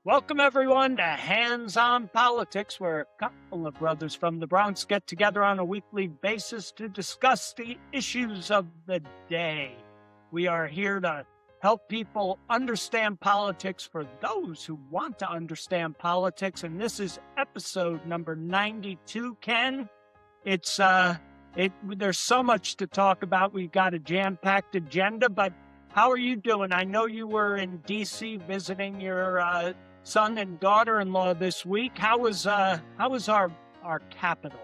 Welcome, everyone, to Hands on Politics, where a couple of brothers from the Bronx get together on a weekly basis to discuss the issues of the day. We are here to help people understand politics for those who want to understand politics, and this is episode number 92, Ken. There's so much to talk about. We've got a jam-packed agenda, but how are you doing? I know you were in D.C. visiting your son and daughter-in-law this week. How was our capital?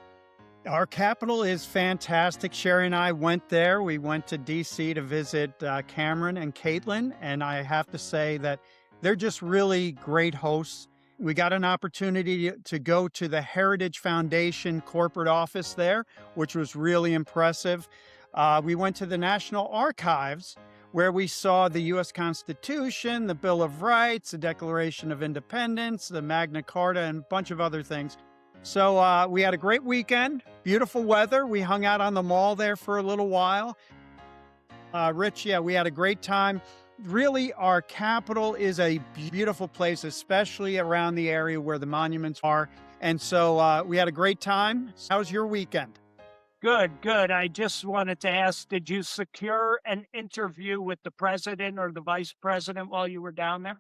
Our capital is fantastic. Sherry and I went there. We went to D.C. to visit Cameron and Caitlin, and I have to say that they're just really great hosts. We got an opportunity to go to the Heritage Foundation corporate office there, which was really impressive. We went to the National Archives, where we saw the U.S. Constitution, the Bill of Rights, the Declaration of Independence, the Magna Carta, and a bunch of other things. So we had a great weekend, beautiful weather. We hung out on the mall there for a little while. Rich, yeah, we had a great time. Really, our capital is a beautiful place, especially around the area where the monuments are. And so we had a great time. How was your weekend? Good. I just wanted to ask, did you secure an interview with the president or the vice president while you were down there?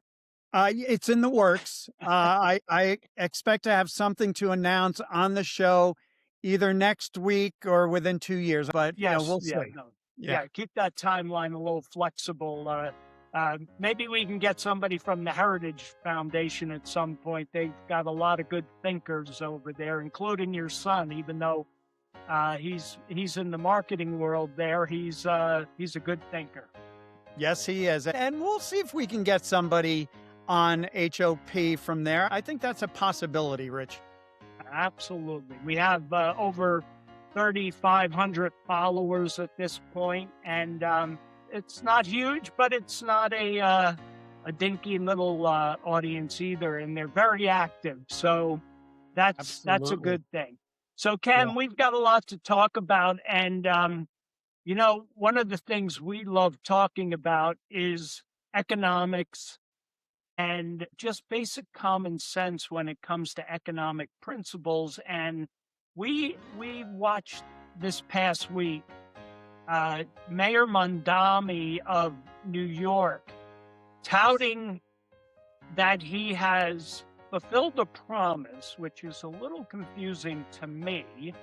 It's in the works. I expect to have something to announce on the show either next week or within 2 years, but Yes, we'll see. keep that timeline a little flexible. Maybe we can get somebody from the Heritage Foundation at some point. They've got a lot of good thinkers over there, including your son, even though he's in the marketing world there. He's a good thinker. Yes, he is. And we'll see if we can get somebody on HOP from there. I think that's a possibility, Rich. Absolutely. We have over 3,500 followers at this point, and it's not huge, but it's not a dinky little audience either, and they're very active. So that's a good thing. So, Ken, we've got a lot to talk about, and one of the things we love talking about is economics and just basic common sense when it comes to economic principles. And we watched this past week Mayor Mondami of New York touting that he has fulfilled a promise, which is a little confusing to me,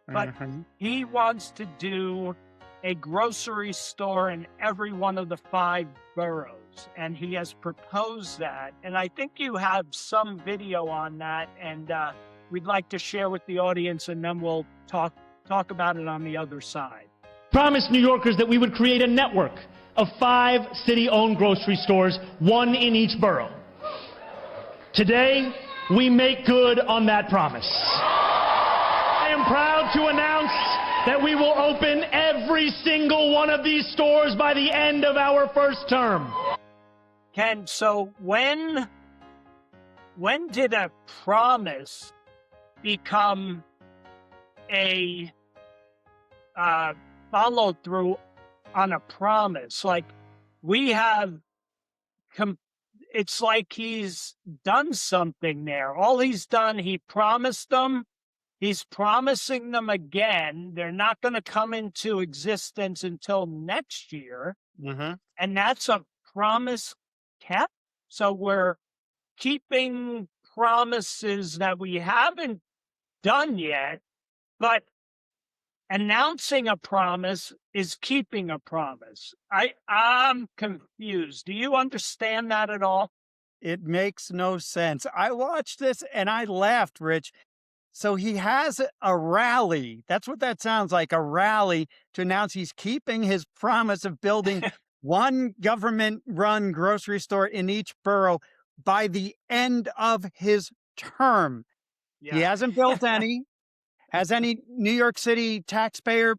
but he wants to do a grocery store in every one of the 5 boroughs, and he has proposed that. And I think you have some video on that, and we'd like to share with the audience, and then we'll talk about it on the other side. Promised New Yorkers that we would create a network of 5 city-owned grocery stores, 1 in each borough. Today, we make good on that promise. I am proud to announce that we will open every single one of these stores by the end of our first term. Ken, so when did a promise become a follow through on a promise? Like, we have it's like he's done something there. All he's done, he promised them. He's promising them again. They're not going to come into existence until next year. And that's a promise kept. So we're keeping promises that we haven't done yet, but announcing a promise is keeping a promise. I'm confused. Do you understand that at all? It makes no sense. I watched this and I laughed, Rich. So he has a rally. That's what that sounds like, a rally to announce he's keeping his promise of building 1 government-run grocery store in each borough by the end of his term. Yeah. He hasn't built any. Has any New York City taxpayer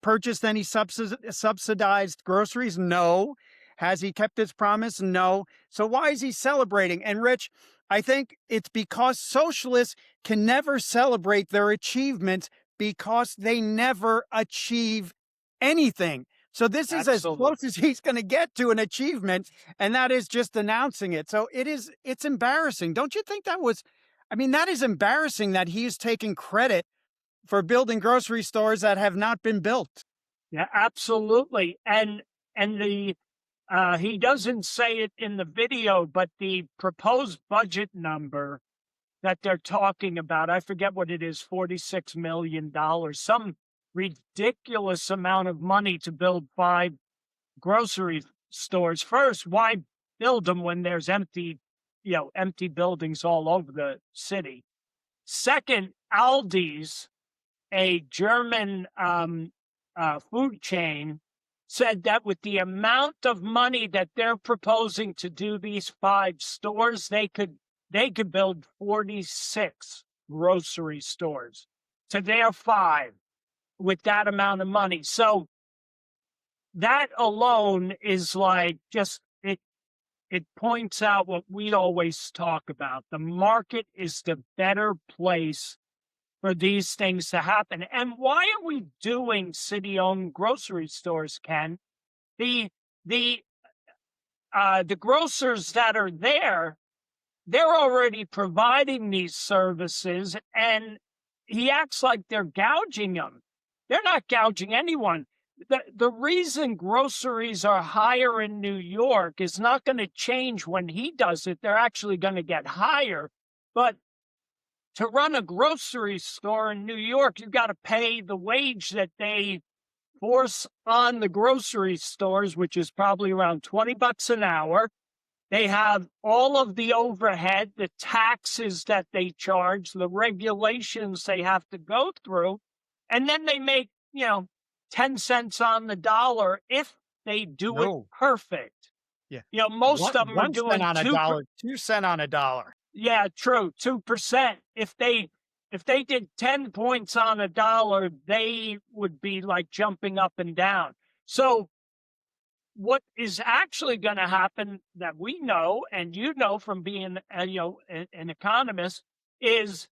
purchased any subsidized groceries? No. Has he kept his promise? No. So why is he celebrating? And Rich, I think it's because socialists can never celebrate their achievements because they never achieve anything. So this is as Absolutely. close as he's going to get to an achievement, and that is just announcing it. So it's embarrassing. Don't you think that is embarrassing that he's taking credit for building grocery stores that have not been built. Yeah, absolutely. And the he doesn't say it in the video, but the proposed budget number that they're talking about, I forget what it is, $46 million, some ridiculous amount of money to build 5 grocery stores. First, why build them when there's empty buildings all over the city? Second, Aldi's, a German food chain, said that with the amount of money that they're proposing to do these 5 stores, they could build 46 grocery stores to their 5 with that amount of money. So that alone is like it points out what we always talk about. The market is the better place for these things to happen. And why are we doing city-owned grocery stores, Ken? The grocers that are there, they're already providing these services, and he acts like they're gouging them. They're not gouging anyone. The reason groceries are higher in New York is not going to change when he does it. They're actually going to get higher. But to run a grocery store in New York, you've got to pay the wage that they force on the grocery stores, which is probably around $20 an hour. They have all of the overhead, the taxes that they charge, the regulations they have to go through, and then they make, 10 cents on the dollar if they do it perfect. Yeah. Most of them are doing on a dollar, 2 cents on a dollar. Yeah, true. 2%. If they did 10 points on a dollar, they would be like jumping up and down. So what is actually going to happen that we know, and from being an economist, is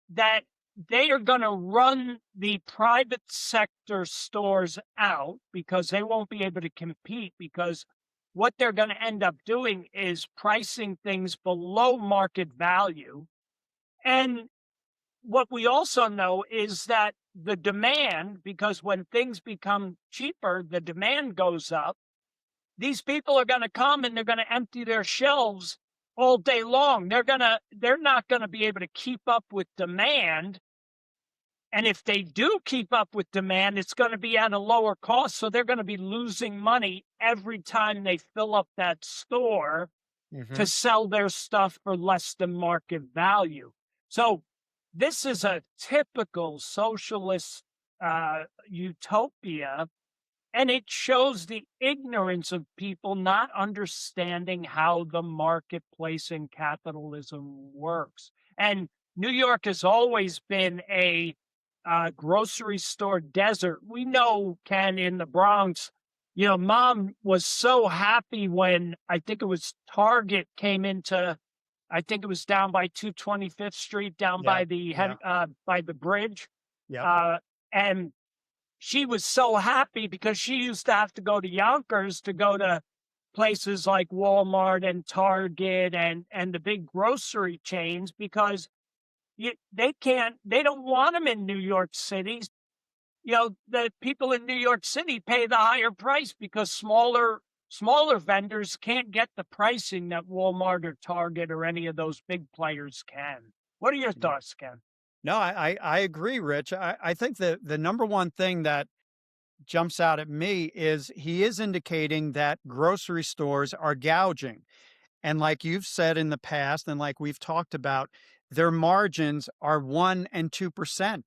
that they are going to run the private sector stores out because they won't be able to compete, because what they're going to end up doing is pricing things below market value. And what we also know is that the demand, because when things become cheaper, the demand goes up. These people are going to come and they're going to empty their shelves all day long. They're not going to be able to keep up with demand. And if they do keep up with demand, it's going to be at a lower cost. So they're going to be losing money every time they fill up that store to sell their stuff for less than market value. So this is a typical socialist utopia. And it shows the ignorance of people not understanding how the marketplace and capitalism works. And New York has always been a grocery store desert. We know, Ken, in the Bronx, Mom was so happy when I think it was Target came into, I think it was down by 225th Street, down by the bridge. Yeah. And she was so happy because she used to have to go to Yonkers to go to places like Walmart and Target and the big grocery chains, because they don't want them in New York City. The people in New York City pay the higher price because smaller vendors can't get the pricing that Walmart or Target or any of those big players can. What are your thoughts, Ken? No, I agree, Rich. I think the number one thing that jumps out at me is he is indicating that grocery stores are gouging. And like you've said in the past, and like we've talked about, their margins are 1% and 2%.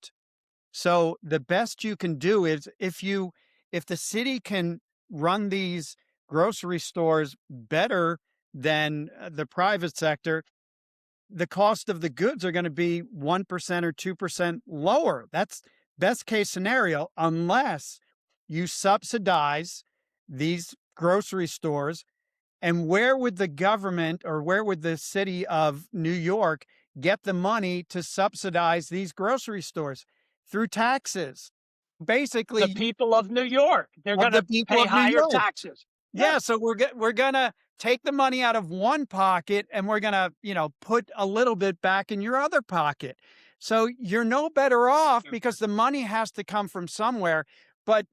So the best you can do is if the city can run these grocery stores better than the private sector, the cost of the goods are going to be 1% or 2% lower. That's best case scenario, unless you subsidize these grocery stores. And where would the government, or where would the city of New York get the money to subsidize these grocery stores? Through taxes. basically The people of New York, they're of going the to people pay of New higher York. taxes. Yeah, so we're gonna take the money out of one pocket and we're gonna, put a little bit back in your other pocket. So you're no better off because the money has to come from somewhere. But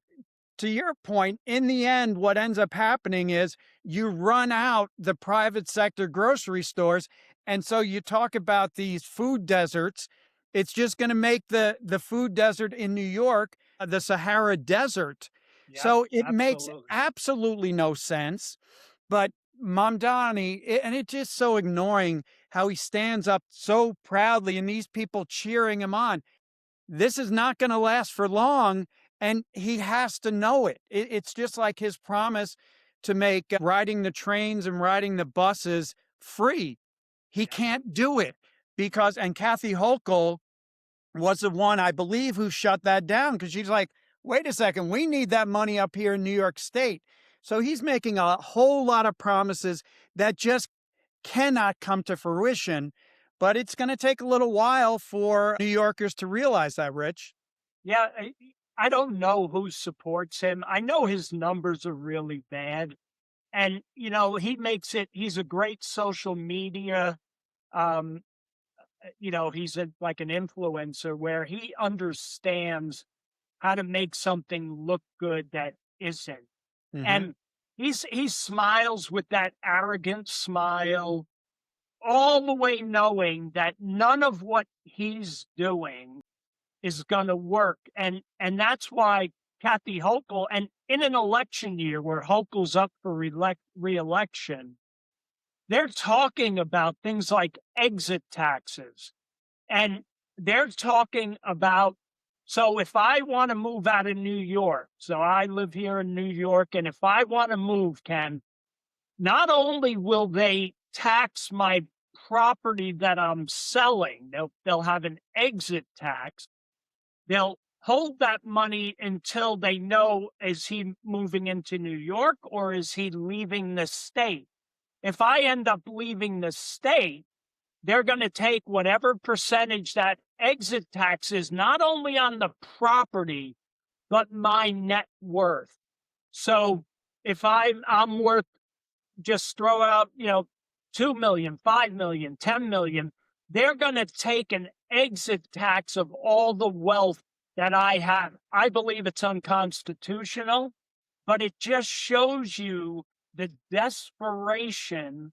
to your point, in the end, what ends up happening is you run out the private sector grocery stores. And so you talk about these food deserts. It's just going to make the food desert in New York the Sahara Desert. Yep, So it makes absolutely. absolutely no sense. But Mamdani, and it's just so ignoring how he stands up so proudly and these people cheering him on. This is not going to last for long, and he has to know it. It's just like his promise to make riding the trains and riding the buses free. He can't do it because, and Kathy Hochul was the one, I believe, who shut that down because she's like, wait a second, we need that money up here in New York State. So he's making a whole lot of promises that just cannot come to fruition. But it's going to take a little while for New Yorkers to realize that, Rich. Yeah, I don't know who supports him. I know his numbers are really bad. And, he's a great social media, um, he's like an influencer where he understands how to make something look good that isn't. Mm-hmm. And he smiles with that arrogant smile, all the way knowing that none of what he's doing is going to work. And that's why Kathy Hochul, and in an election year where Hochul's up for re-election, they're talking about things like exit taxes. And they're talking about, so if I want to move out of New York, so I live here in New York, and if I want to move, Ken, not only will they tax my property that I'm selling, they'll have an exit tax. They'll hold that money until they know, is he moving into New York or is he leaving the state? If I end up leaving the state, they're going to take whatever percentage that exit tax is, not only on the property, but my net worth. So if I'm worth, just throw out, 2 million, 5 million, 10 million, they're going to take an exit tax of all the wealth that I have. I believe it's unconstitutional, but it just shows you the desperation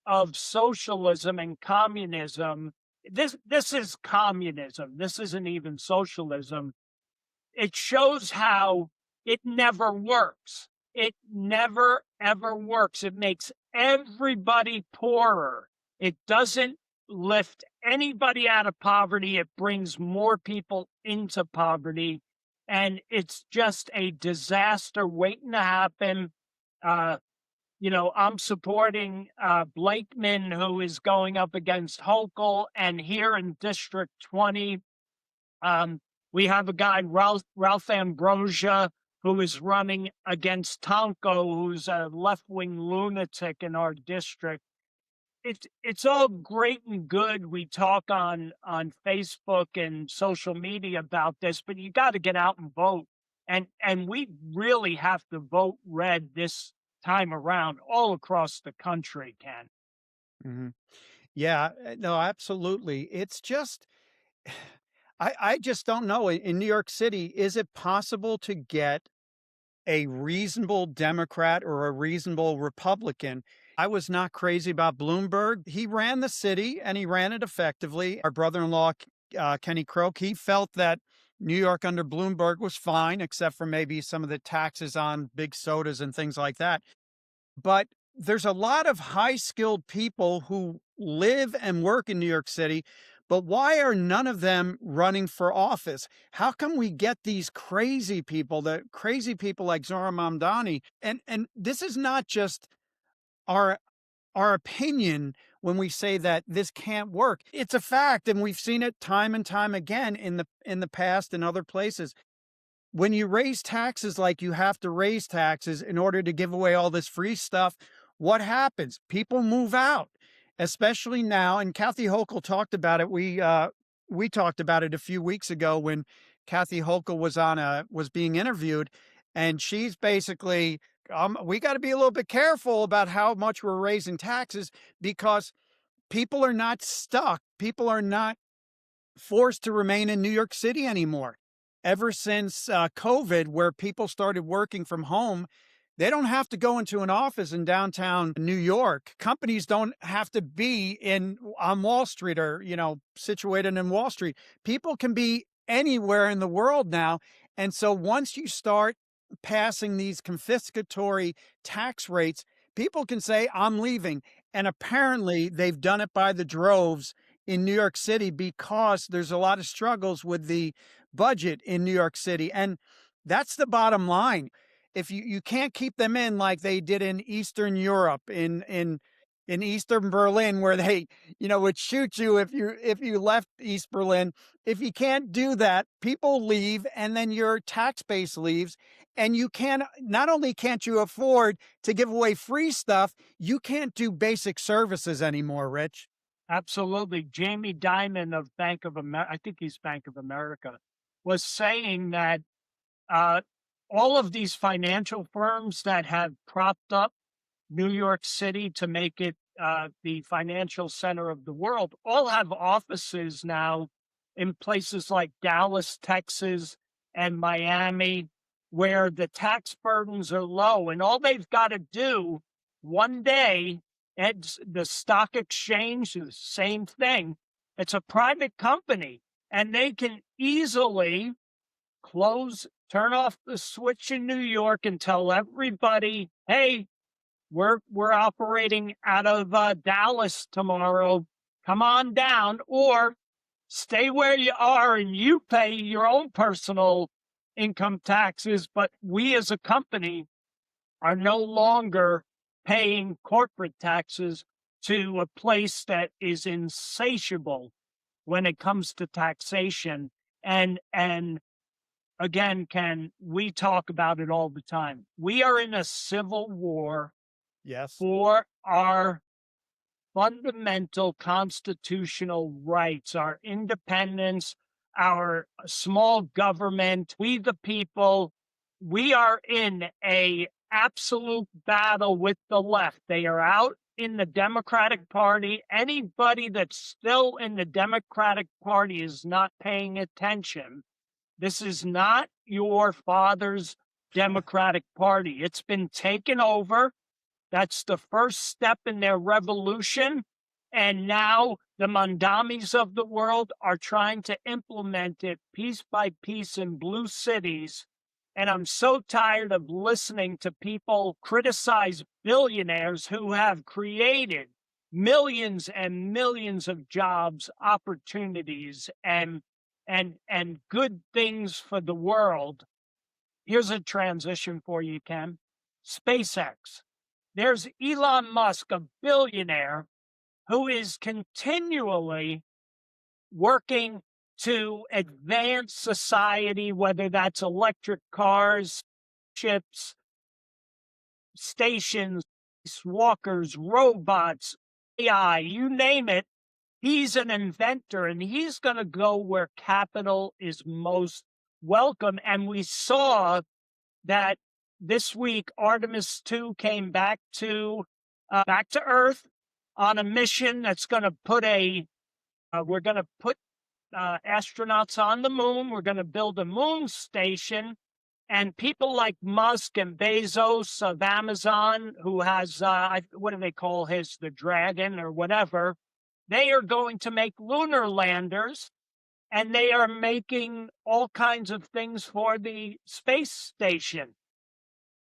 of socialism and communism. This is communism. This isn't even socialism. It shows how it never works. It never, ever works. It makes everybody poorer. It doesn't lift anybody out of poverty. It brings more people into poverty. And it's just a disaster waiting to happen. I'm supporting Blakeman, who is going up against Hochul. And here in District 20, we have a guy, Ralph Ambrosia, who is running against Tonko, who's a left-wing lunatic in our district. It's all great and good. We talk on Facebook and social media about this, but you got to get out and vote. And we really have to vote red this time around all across the country, Ken. Mm-hmm. Yeah, no, absolutely. It's just, I just don't know. In New York City, is it possible to get a reasonable Democrat or a reasonable Republican? I was not crazy about Bloomberg. He ran the city and he ran it effectively. Our brother-in-law, Kenny Croak, he felt that New York under Bloomberg was fine, except for maybe some of the taxes on big sodas and things like that. But there's a lot of high-skilled people who live and work in New York City, but why are none of them running for office? How come we get these crazy people like Zohran Mamdani? And this is not just our opinion when we say that this can't work. It's a fact, and we've seen it time and time again in the past in other places. When you raise taxes like you have to raise taxes in order to give away all this free stuff, what happens? People move out, especially now. And Kathy Hochul talked about it. We talked about it a few weeks ago when Kathy Hochul was being interviewed, and she's basically, we got to be a little bit careful about how much we're raising taxes because people are not stuck. People are not forced to remain in New York City anymore. Ever since COVID, where people started working from home, they don't have to go into an office in downtown New York. Companies don't have to be on Wall Street or, situated in Wall Street. People can be anywhere in the world now. And so once you start passing these confiscatory tax rates, people can say, I'm leaving. And apparently they've done it by the droves in New York City because there's a lot of struggles with the budget in New York City. And that's the bottom line. If you can't keep them in like they did in Eastern Europe, in Eastern Berlin, where they, would shoot you if you left East Berlin. If you can't do that, people leave and then your tax base leaves. And not only can't you afford to give away free stuff, you can't do basic services anymore, Rich. Absolutely. Jamie Dimon of Bank of America, I think he's Bank of America, was saying that all of these financial firms that have propped up New York City to make it the financial center of the world all have offices now in places like Dallas, Texas, and Miami, where the tax burdens are low. And all they've got to do one day, the stock exchange, the same thing. It's a private company, and they can easily turn off the switch in New York and tell everybody, hey, we're operating out of Dallas tomorrow. Come on down, or stay where you are and you pay your own personal income taxes. But we as a company are no longer paying corporate taxes to a place that is insatiable when it comes to taxation. And again, Ken, we talk about it all the time. We are in a civil war. Yes. For our fundamental constitutional rights, our independence, our small government, we the people. We are in a absolute battle with the left. They are out in the Democratic Party. Anybody that's still in the Democratic Party is not paying attention. This is not your father's Democratic Party. It's been taken over. That's the first step in their revolution. And now the Mandamis of the world are trying to implement it piece by piece in blue cities. And I'm so tired of listening to people criticize billionaires who have created millions and millions of jobs, opportunities, and good things for the world. Here's a transition for you, Ken. SpaceX. There's Elon Musk, a billionaire, who is continually working to advance society, whether that's electric cars, ships, stations, walkers, robots, AI, you name it. He's an inventor, and he's going to go where capital is most welcome. And we saw that this week, Artemis 2 came back to Earth on a mission that's going to put we're going to put astronauts on the moon. We're going to build a moon station. And people like Musk and Bezos of Amazon, who has, what do they call his, the Dragon or whatever, they are going to make lunar landers, and they are making all kinds of things for the space station.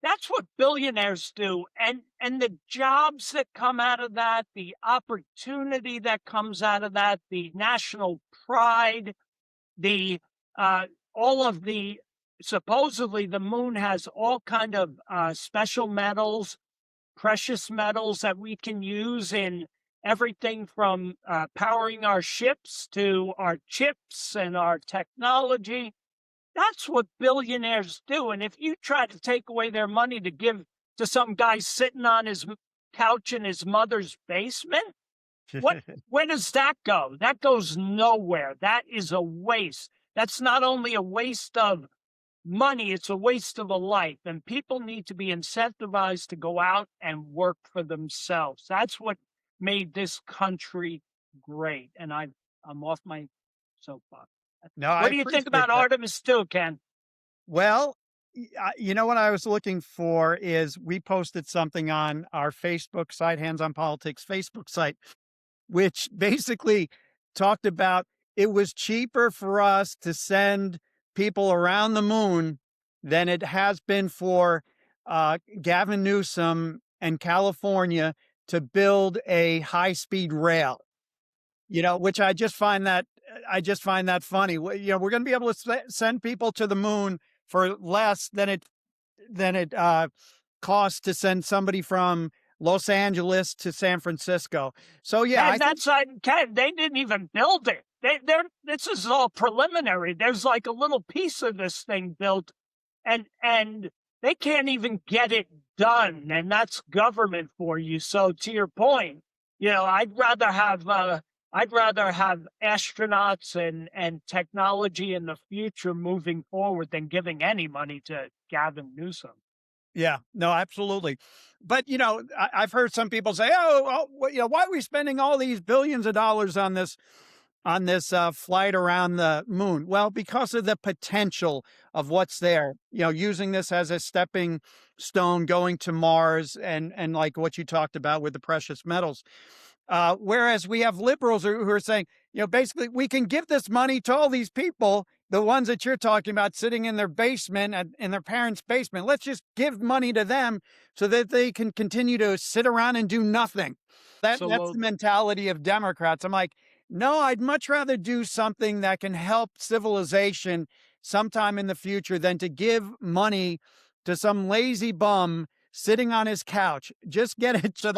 That's what billionaires do. And the jobs that come out of that, the opportunity that comes out of that, the national pride, all of the, supposedly the moon has all kind of special metals, precious metals that we can use in everything from powering our ships to our chips and our technology. That's what billionaires do. And if you try to take away their money to give to some guy sitting on his couch in his mother's basement, where does that go? That goes nowhere. That is a waste. that's not only a waste of money, it's a waste of a life. And people need to be incentivized to go out and work for themselves. That's what made this country great. And I'm off my soapbox. No, I What do you think appreciate about that. Artemis 2, Ken? Well, you know what I was looking for is we posted something on our Facebook site, Hands on Politics Facebook site, which basically talked about it was cheaper for us to send people around the moon than it has been for Gavin Newsom and California to build a high-speed rail. Which I just find that funny. We're going to be able to send people to the moon for less than it costs to send somebody from Los Angeles to San Francisco. So yeah, And that's Ken, they didn't even build it. This is all preliminary. There's like a little piece of this thing built, and they can't even get it done. And that's government for you. So to your point, I'd rather have astronauts and technology in the future moving forward than giving any money to Gavin Newsom. yeah, no, absolutely. But I've heard some people say, why are we spending all these billions of dollars on this flight around the moon? Well, because of the potential of what's there. Using this as a stepping stone, going to Mars, and like what you talked about with the precious metals. Whereas we have liberals who are saying, basically, we can give this money to all these people, the ones that you're talking about sitting in their basement, in their parents' basement. Let's just give money to them so that they can continue to sit around and do nothing. That's the mentality of Democrats. I'm like, no, I'd much rather do something that can help civilization sometime in the future than to give money to some lazy bum sitting on his couch. Just get it. So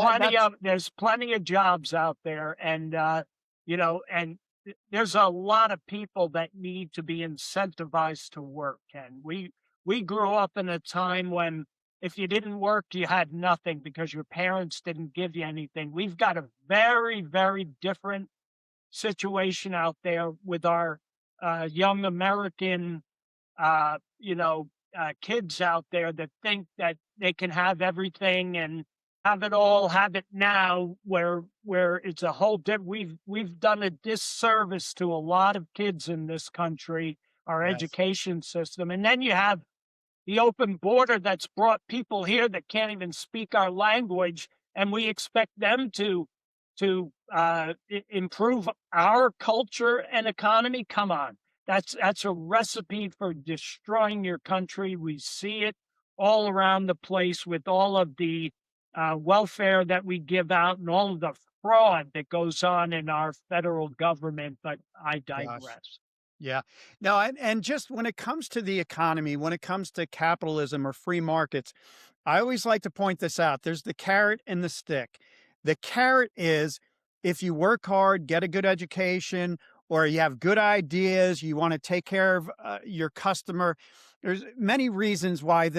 there's plenty of jobs out there, and and there's a lot of people that need to be incentivized to work. And we grew up in a time when if you didn't work, you had nothing because your parents didn't give you anything. We've got a very, very different situation out there with our young American, kids out there that think that they can have everything and have it all, have it now, where it's a whole different. We've done a disservice to a lot of kids in this country, our Yes. education system, and then you have the open border that's brought people here that can't even speak our language, and we expect them to improve our culture and economy. Come on. That's a recipe for destroying your country. We see it all around the place with all of the welfare that we give out and all of the fraud that goes on in our federal government. But I digress. Yeah. No, and just when it comes to the economy, when it comes to capitalism or free markets, I always like to point this out. There's the carrot and the stick. The carrot is if you work hard, get a good education, or you have good ideas, you want to take care of your customer. There's many reasons why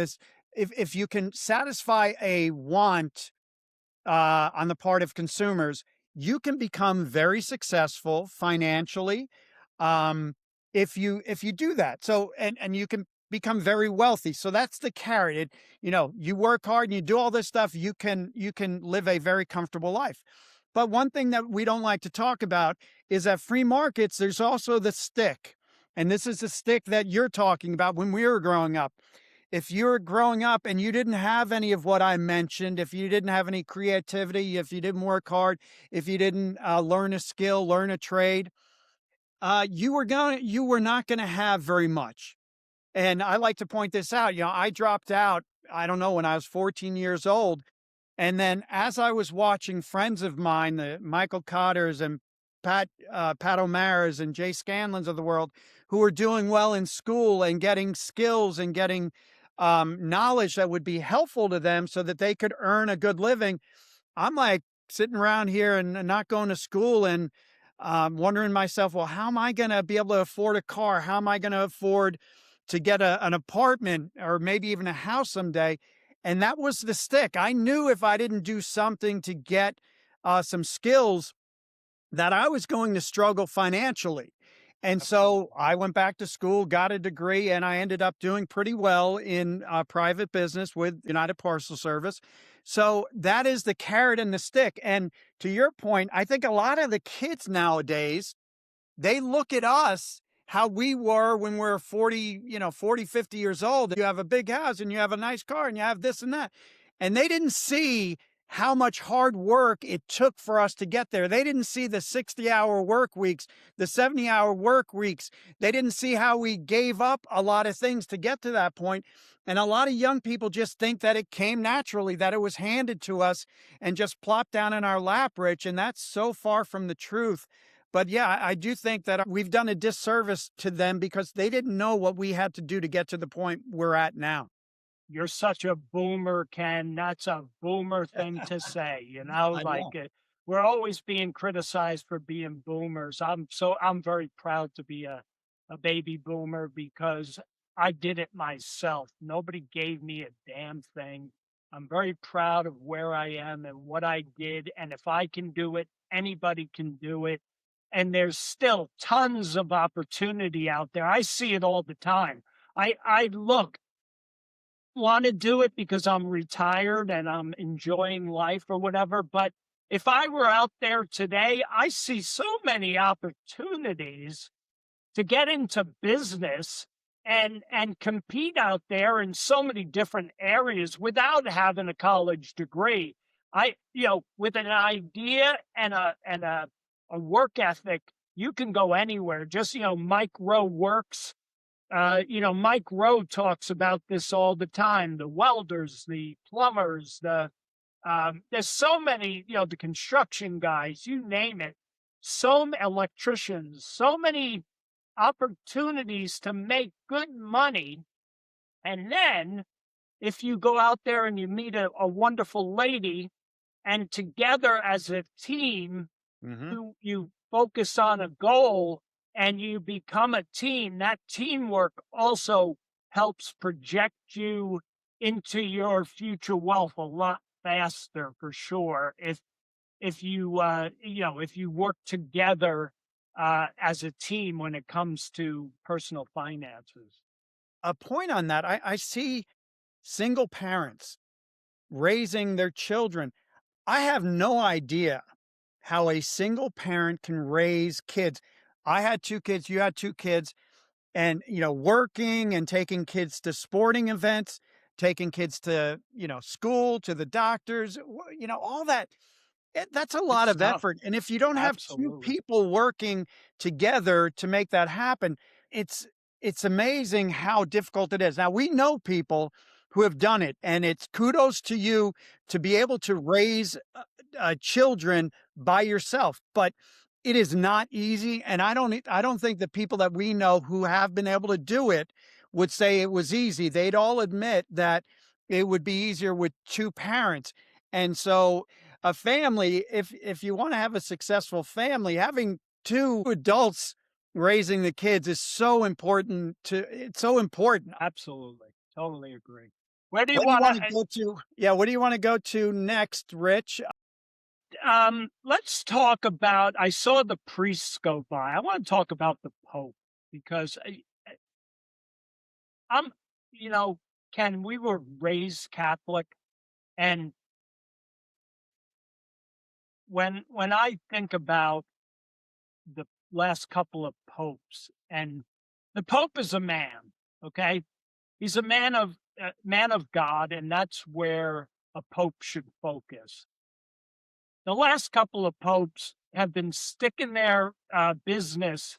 if you can satisfy a want on the part of consumers, you can become very successful financially if you do that. So and you can become very wealthy. So that's the carrot. You work hard and you do all this stuff, you can live a very comfortable life. But one thing that we don't like to talk about is that free markets, there's also the stick. And this is the stick that you're talking about when we were growing up. If you were growing up and you didn't have any of what I mentioned, if you didn't have any creativity, if you didn't work hard, if you didn't learn a skill, learn a trade, you were not going to have very much. And I like to point this out. I dropped out, I don't know, when I was 14 years old. And then as I was watching friends of mine, the Michael Cotters and Pat O'Mara's and Jay Scanlons of the world, who were doing well in school and getting skills and getting knowledge that would be helpful to them so that they could earn a good living, I'm like sitting around here and not going to school and wondering myself, well, how am I going to be able to afford a car? How am I going to afford to get an apartment or maybe even a house someday? And that was the stick. I knew if I didn't do something to get some skills that I was going to struggle financially. And so I went back to school, got a degree, and I ended up doing pretty well in private business with United Parcel Service. So that is the carrot and the stick. And to your point, I think a lot of the kids nowadays, they look at us how we were when we're 40, 40, 50 years old. You have a big house and you have a nice car and you have this and that. And they didn't see how much hard work it took for us to get there. They didn't see the 60-hour work weeks, the 70-hour work weeks. They didn't see how we gave up a lot of things to get to that point. And a lot of young people just think that it came naturally, that it was handed to us and just plopped down in our lap, Rich. And that's so far from the truth. But yeah, I do think that we've done a disservice to them because they didn't know what we had to do to get to the point we're at now. You're such a boomer, Ken. That's a boomer thing to say, we're always being criticized for being boomers. I'm very proud to be a baby boomer because I did it myself. Nobody gave me a damn thing. I'm very proud of where I am and what I did. And if I can do it, anybody can do it. And there's still tons of opportunity out there. I see it all the time. I want to do it because I'm retired and I'm enjoying life or whatever. But if I were out there today, I see so many opportunities to get into business and compete out there in so many different areas without having a college degree. With an idea and a work ethic, you can go anywhere. Just, Mike Rowe works. Mike Rowe talks about this all the time. The welders, the plumbers, there's so many, the construction guys, you name it. So many electricians, so many opportunities to make good money. And then if you go out there and you meet a wonderful lady and together as a team, you focus on a goal and you become a team, that teamwork also helps project you into your future wealth a lot faster, for sure. If you work together as a team when it comes to personal finances. A point on that, I see single parents raising their children. I have no idea how a single parent can raise kids. I had 2 kids, you had 2 kids, and, working and taking kids to sporting events, taking kids to, school, to the doctors, all that. That's a lot of effort. And if you don't have 2 people working together to make that happen, it's amazing how difficult it is. Now, we know people who have done it, and it's kudos to you to be able to raise children by yourself, but it is not easy. And I don't think the people that we know who have been able to do it would say it was easy. They'd all admit that it would be easier with 2 parents. And so a family, if you want to have a successful family, having 2 adults raising the kids is so important. It's so important. Absolutely. Totally agree. Where do you want to go to? Yeah. What do you want to go to next, Rich? Let's talk about, I saw the priests go by. I want to talk about the Pope because Ken, we were raised Catholic, and when I think about the last couple of popes, and the Pope is a man, okay? He's a man of God, and that's where a Pope should focus. The last couple of popes have been sticking their business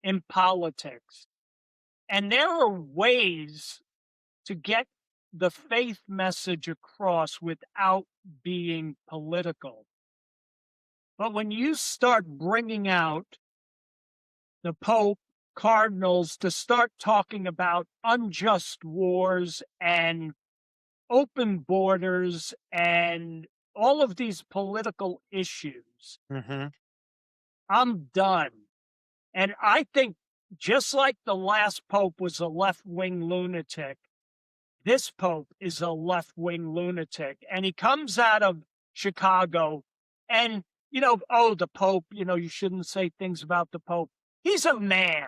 in politics. And there are ways to get the faith message across without being political. But when you start bringing out the Pope, cardinals, to start talking about unjust wars and open borders and all of these political issues, I'm done. And I think just like the last Pope was a left-wing lunatic, this Pope is a left-wing lunatic. And he comes out of Chicago and, the Pope, you shouldn't say things about the Pope. he's a man.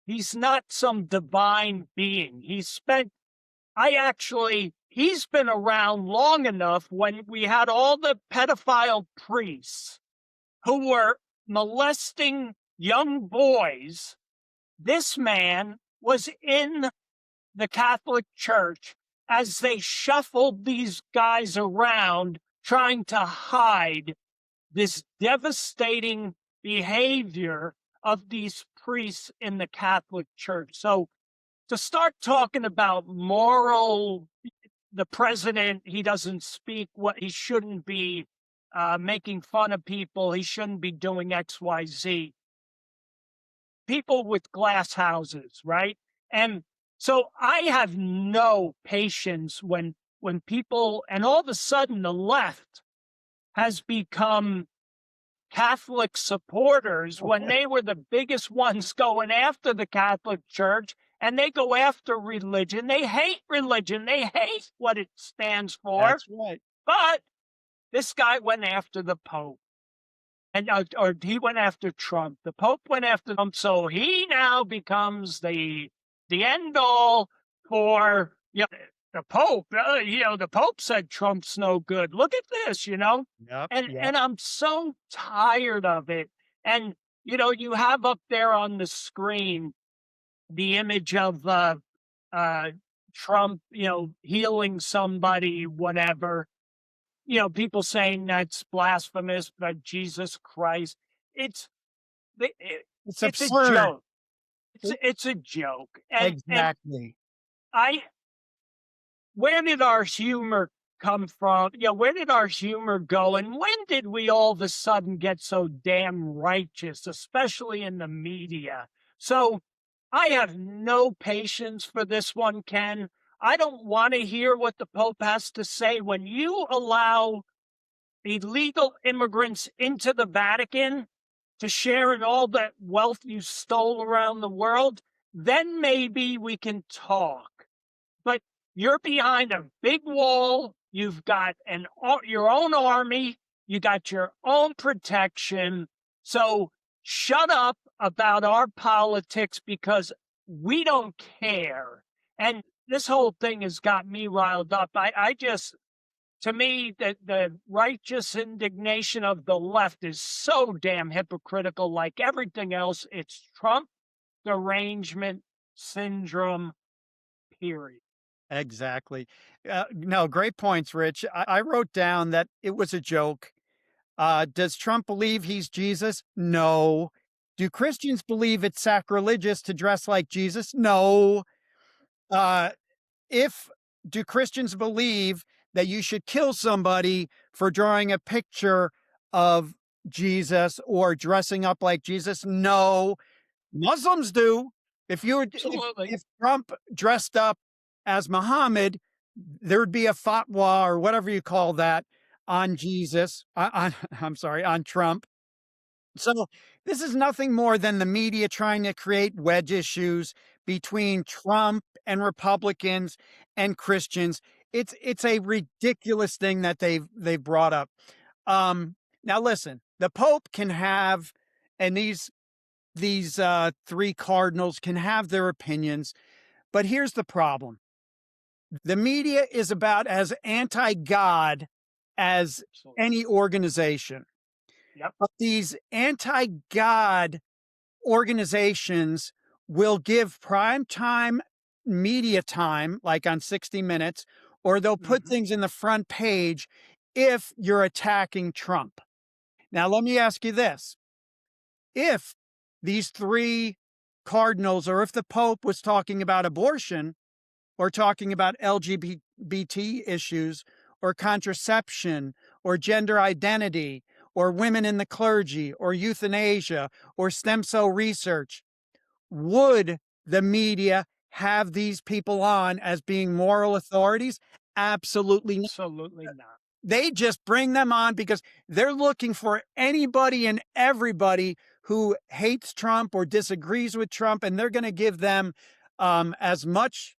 He's not some divine being. He's been around long enough when we had all the pedophile priests who were molesting young boys. This man was in the Catholic Church as they shuffled these guys around trying to hide this devastating behavior of these priests in the Catholic Church. So to start talking about moral, the president, he doesn't speak what he shouldn't be, making fun of people, he shouldn't be doing X, Y, Z. People with glass houses, right? And so I have no patience when people, and all of a sudden the left has become Catholic supporters when they were the biggest ones going after the Catholic Church, and they go after religion. They hate religion. They hate what it stands for. That's right. But this guy went after the Pope, and or he went after Trump. The Pope went after Trump, so he now becomes the end all for the Pope. The Pope said Trump's no good. Look at this, Yep, and I'm so tired of it. And you have up there on the screen the image of Trump, healing somebody, whatever. People saying that's blasphemous, but Jesus Christ, it's a absurd. joke. It's a joke. And Exactly. where did our humor come from? Where did our humor go? And when did we all of a sudden get so damn righteous, especially in the media? So I have no patience for this one, Ken. I don't want to hear what the Pope has to say. When you allow illegal immigrants into the Vatican to share in all that wealth you stole around the world, then maybe we can talk. But you're behind a big wall. You've got your own army. You got your own protection. So shut up about our politics because we don't care. And this whole thing has got me riled up. To me, the righteous indignation of the left is so damn hypocritical. Like everything else, it's Trump derangement syndrome, period. Exactly. No, great points, Rich. I wrote down that it was a joke. Does Trump believe he's Jesus? No. Do Christians believe it's sacrilegious to dress like Jesus? No. Do Christians believe that you should kill somebody for drawing a picture of Jesus or dressing up like Jesus? No. Muslims do. If Trump dressed up as Muhammad, there would be a fatwa or whatever you call that on Jesus. On Trump. So this is nothing more than the media trying to create wedge issues between Trump and Republicans and Christians. It's a ridiculous thing that they've brought up. Now listen, the Pope can have, and these three cardinals can have their opinions, but here's the problem. The media is about as anti-God as any organization. Yep. But these anti-God organizations will give primetime media time, like on 60 Minutes, or they'll put things in the front page if you're attacking Trump. Now, let me ask you this. If these three cardinals, or if the Pope was talking about abortion, or talking about LGBT issues, or contraception, or gender identity, or women in the clergy, or euthanasia, or stem cell research, would the media have these people on as being moral authorities? Absolutely not. Absolutely not. They just bring them on because they're looking for anybody and everybody who hates Trump or disagrees with Trump, and they're going to give them as much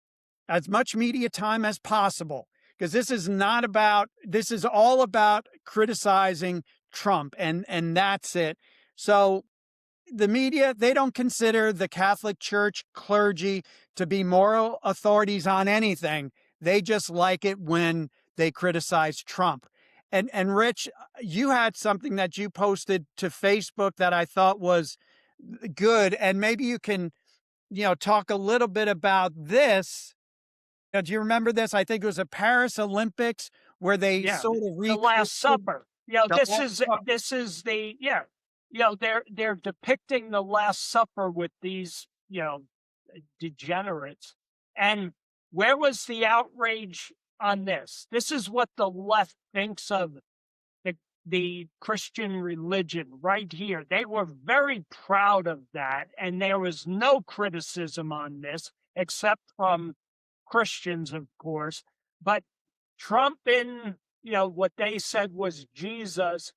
media time as possible, because this is all about criticizing Trump, and that's it. So the media, they don't consider the Catholic Church clergy to be moral authorities on anything. They just like it when they criticize Trump. And Rich, you had something that you posted to Facebook that I thought was good, and maybe you can, talk a little bit about this. Do you remember this? I think it was a Paris Olympics where they Yeah, sort of the recreated Last Supper. the This Last is Supper. they're depicting the Last Supper with these degenerates. And where was the outrage on this? This is what the left thinks of the Christian religion right here. They were very proud of that, and there was no criticism on this except from Christians, of course. But Trump in what they said was Jesus,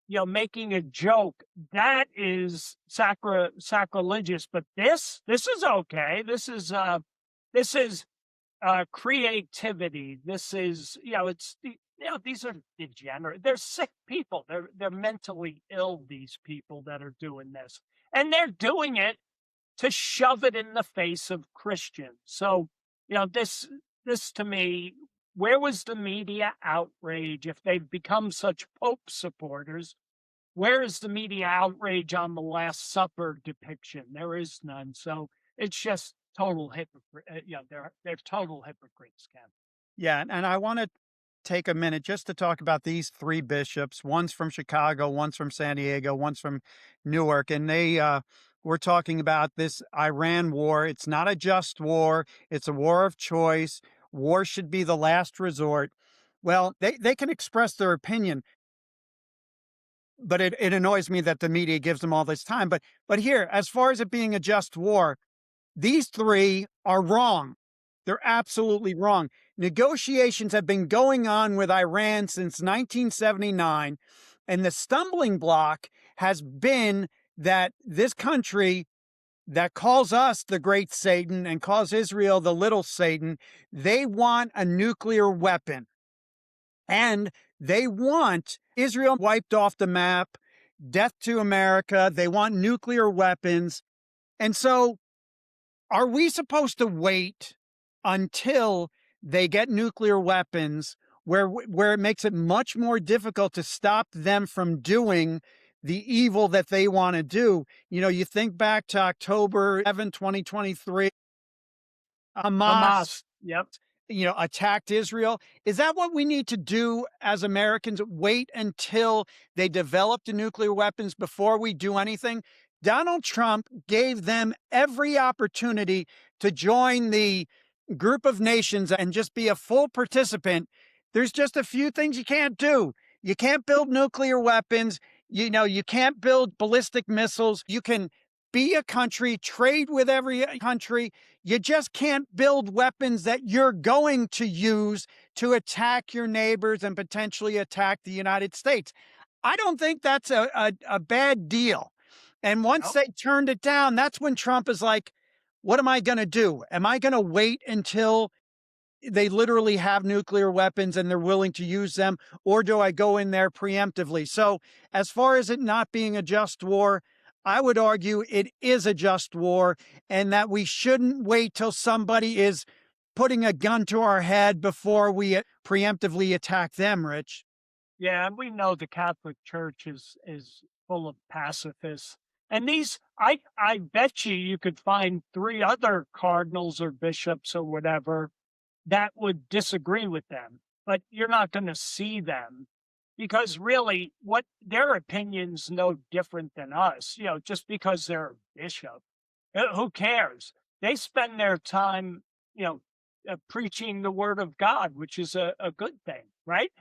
making a joke, that is sacrilegious. But this is okay. This is creativity. This is these are degenerate. They're sick people. They're mentally ill. These people that are doing this, and they're doing it to shove it in the face of Christians. So this to me, where was the media outrage if they've become such Pope supporters? Where is the media outrage on the Last Supper depiction? There is none. So it's just total hypocrite. They're total hypocrites, Ken. Yeah, and I want to take a minute just to talk about these three bishops. One's from Chicago, one's from San Diego, one's from Newark, and they were talking about this Iran war. It's not a just war. It's a war of choice. War should be the last resort. Well, they can express their opinion, but it annoys me that the media gives them all this time. But here, as far as it being a just war, these three are wrong. They're absolutely wrong. Negotiations have been going on with Iran since 1979, and the stumbling block has been that this country that calls us the great Satan and calls Israel the little Satan, they want a nuclear weapon. And they want Israel wiped off the map, death to America. They want nuclear weapons. And so are we supposed to wait until they get nuclear weapons where it makes it much more difficult to stop them from doing the evil that they want to do? You think back to October 11, 2023, Hamas, Yep. Attacked Israel. Is that what we need to do as Americans? Wait until they develop the nuclear weapons before we do anything? Donald Trump gave them every opportunity to join the group of nations and just be a full participant. There's just a few things you can't do. You can't build nuclear weapons. You can't build ballistic missiles. You can be a country, trade with every country. You just can't build weapons that you're going to use to attack your neighbors and potentially attack the United States. I don't think that's a bad deal. And once they turned it down, that's when Trump is like, what am I going to do? Am I going to wait until they literally have nuclear weapons and they're willing to use them? Or do I go in there preemptively? So as far as it not being a just war, I would argue it is a just war, and that we shouldn't wait till somebody is putting a gun to our head before we preemptively attack them, Rich. Yeah, and we know the Catholic Church is full of pacifists. And these, I bet you could find three other cardinals or bishops or whatever that would disagree with them, but you're not going to see them because really what their opinion's no different than us, just because they're a bishop. Who cares? They spend their time, preaching the word of God, which is a good thing, right?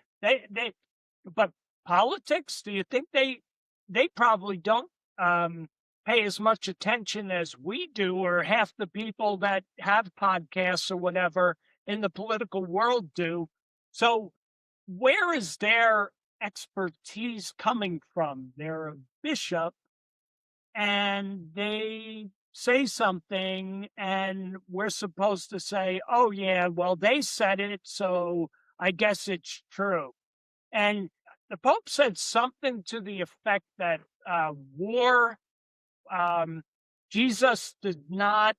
But politics, do you think they probably don't pay as much attention as we do, or half the people that have podcasts or whatever in the political world do? So where is their expertise coming from? They're a bishop and they say something and we're supposed to say, oh yeah, well, they said it, so I guess it's true. And the Pope said something to the effect that war Jesus did not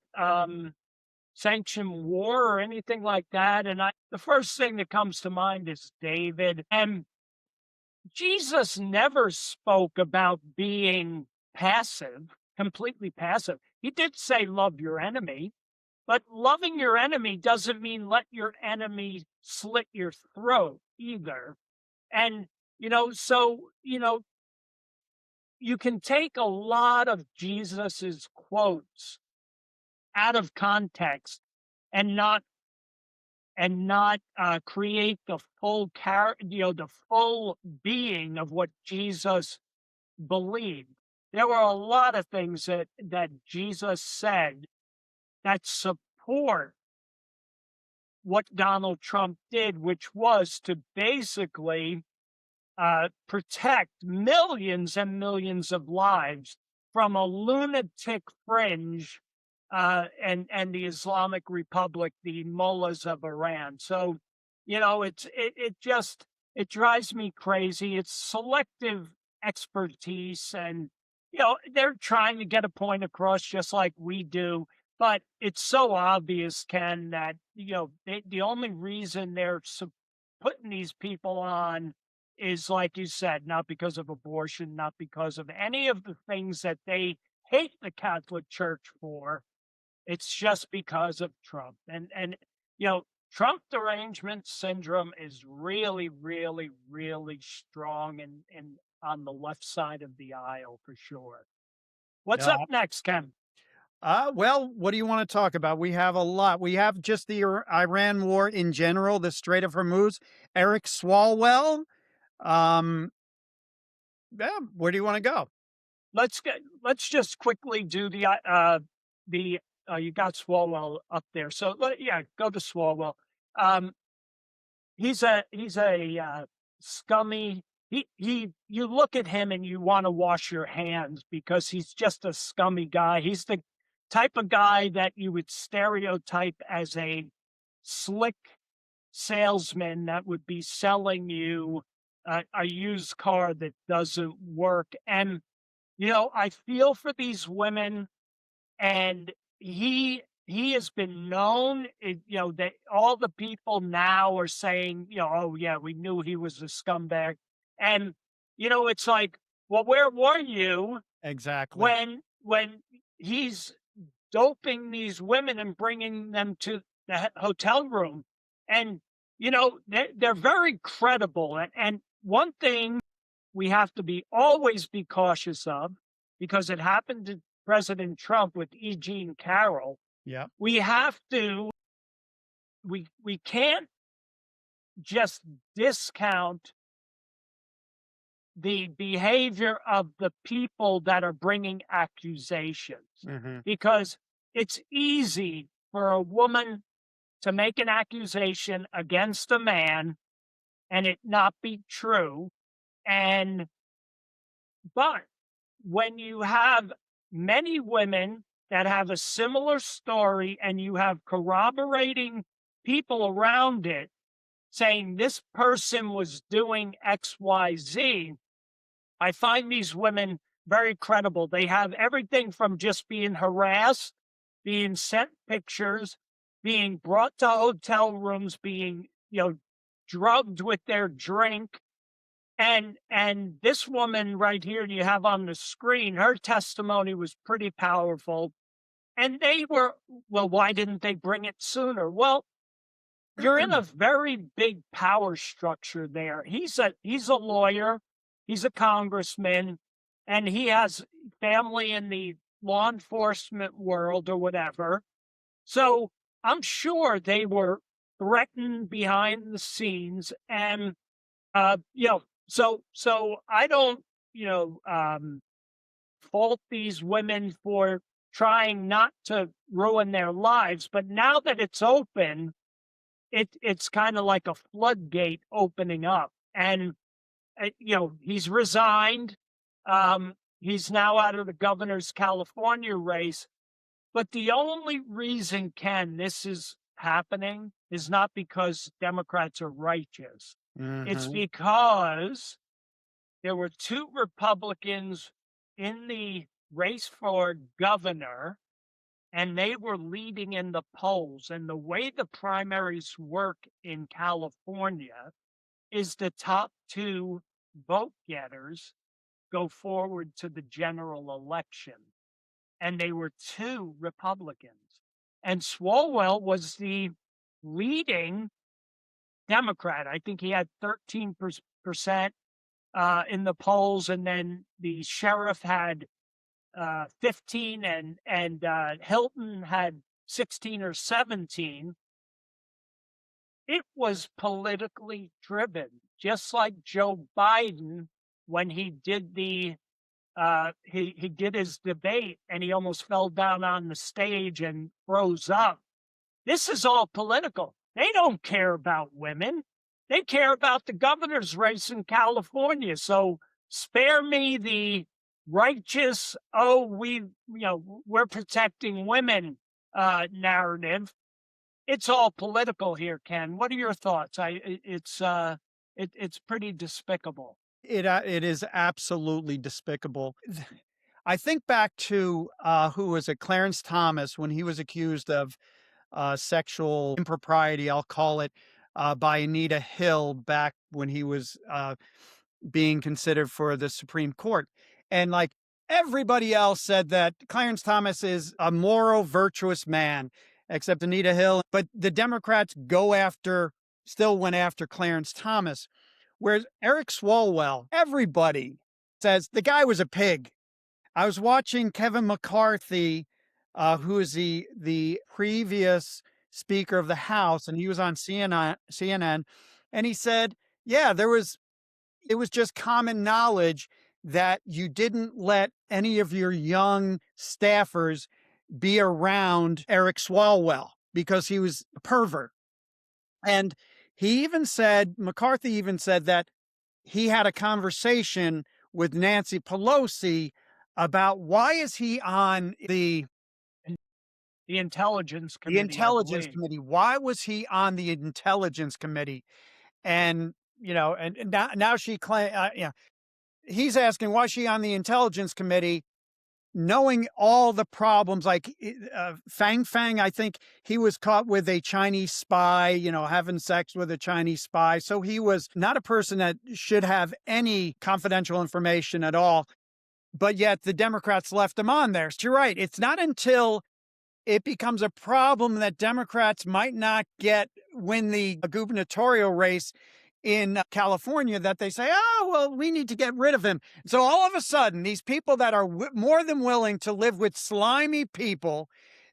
sanction war or anything like that. And the first thing that comes to mind is David. And Jesus never spoke about being passive, completely passive. He did say, love your enemy, but loving your enemy doesn't mean let your enemy slit your throat either. And, so, you can take a lot of Jesus's quotes out of context and not create the full the full being of what Jesus believed. There were a lot of things that Jesus said that support what Donald Trump did, which was to basically protect millions and millions of lives from a lunatic fringe and the Islamic Republic, the mullahs of Iran. So, it drives me crazy. It's selective expertise, and they're trying to get a point across just like we do. But it's so obvious, Ken, that the only reason they're putting these people on is, like you said, not because of abortion, not because of any of the things that they hate the Catholic Church for. It's just because of Trump. And Trump derangement syndrome is really, really, really strong and on the left side of the aisle for sure. What's up next, Ken? Well, what do you want to talk about? We have a lot. We have just the Iran war in general, the Strait of Hormuz. Eric Swalwell. Yeah, where do you want to go? Let's just quickly do the you got Swalwell up there. So go to Swalwell. He's a scummy. You look at him and you want to wash your hands because he's just a scummy guy. He's the type of guy that you would stereotype as a slick salesman that would be selling you a used car that doesn't work. And, I feel for these women, and he has been known, that all the people now are saying, oh yeah, we knew he was a scumbag. And, it's like, well, where were you exactly when he's doping these women and bringing them to the hotel room? And, they're very credible. And one thing we have to always be cautious of, because it happened to President Trump with E. Jean Carroll. Yeah. We can't just discount the behavior of the people that are bringing accusations, because it's easy for a woman to make an accusation against a man and it not be true. But when you have many women that have a similar story and you have corroborating people around it saying this person was doing XYZ, I find these women very credible. They have everything from just being harassed, being sent pictures, being brought to hotel rooms, being, drugged with their drink. And this woman right here you have on the screen, her testimony was pretty powerful. And they were, well, why didn't they bring it sooner? Well, you're in a very big power structure there. He's a lawyer, he's a congressman, and he has family in the law enforcement world or whatever. So I'm sure they were threatened behind the scenes. And, so I don't, fault these women for trying not to ruin their lives. But now that it's open, it's kind of like a floodgate opening up. And, he's resigned. He's now out of the governor's California race. But the only reason, Ken, this is happening is not because Democrats are righteous. It's because there were two Republicans in the race for governor, and they were leading in the polls. And the way the primaries work in California is the top two vote getters go forward to the general election. And they were two Republicans. And Swalwell was the leading Democrat. I think he had 13% in the polls, and then the sheriff had 15, and Hilton had 16 or 17. It was politically driven, just like Joe Biden when he did he did his debate and he almost fell down on the stage and froze up. This is all political. They don't care about women. They care about the governor's race in California. So spare me the righteous, we're protecting women narrative. It's all political here, Ken. What are your thoughts? It's pretty despicable. It is absolutely despicable. I think back to who was it, Clarence Thomas, when he was accused of sexual impropriety, I'll call it, by Anita Hill back when he was being considered for the Supreme Court. And like everybody else said that Clarence Thomas is a moral, virtuous man, except Anita Hill. But the Democrats still went after Clarence Thomas. Whereas Eric Swalwell, everybody says the guy was a pig. I was watching Kevin McCarthy, who is the previous Speaker of the House, and he was on CNN, and he said, yeah, it was just common knowledge that you didn't let any of your young staffers be around Eric Swalwell because he was a pervert. And McCarthy even said that he had a conversation with Nancy Pelosi about why is he on the Intelligence Committee. The Intelligence Committee. Why was he on the Intelligence Committee? And, and now she claims, he's asking why is she on the Intelligence Committee, knowing all the problems, like Fang, I think he was caught with a Chinese spy, having sex with a Chinese spy. So he was not a person that should have any confidential information at all. But yet the Democrats left him on there. So you're right. It's not until it becomes a problem that Democrats might not win the gubernatorial race in California that they say, oh, well, we need to get rid of him. So all of a sudden, these people that are more than willing to live with slimy people,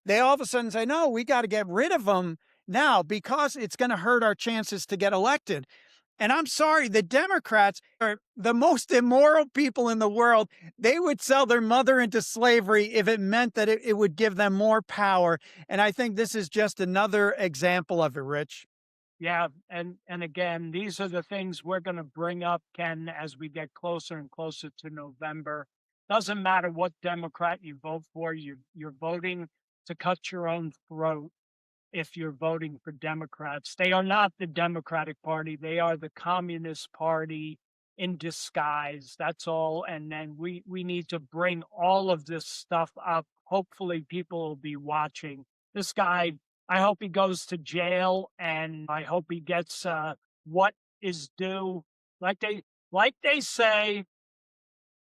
they all of a sudden say, no, we got to get rid of them now because it's going to hurt our chances to get elected. And I'm sorry, the Democrats are the most immoral people in the world. They would sell their mother into slavery if it meant that it would give them more power. And I think this is just another example of it, Rich. Yeah, and again, these are the things we're going to bring up, Ken, as we get closer and closer to November. Doesn't matter what Democrat you vote for, you're voting to cut your own throat if you're voting for Democrats. They are not the Democratic Party. They are the Communist Party in disguise. That's all. And then we need to bring all of this stuff up. Hopefully people will be watching. This guy, I hope he goes to jail, and I hope he gets what is due. Like they say,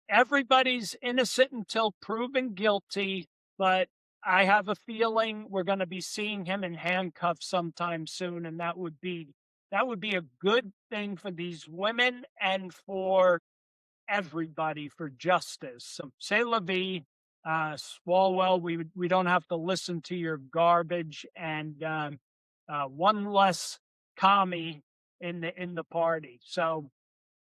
everybody's innocent until proven guilty, but I have a feeling we're going to be seeing him in handcuffs sometime soon, and that would be a good thing for these women and for everybody, for justice. So c'est la vie. Swalwell, we don't have to listen to your garbage, and one less commie in the party. So,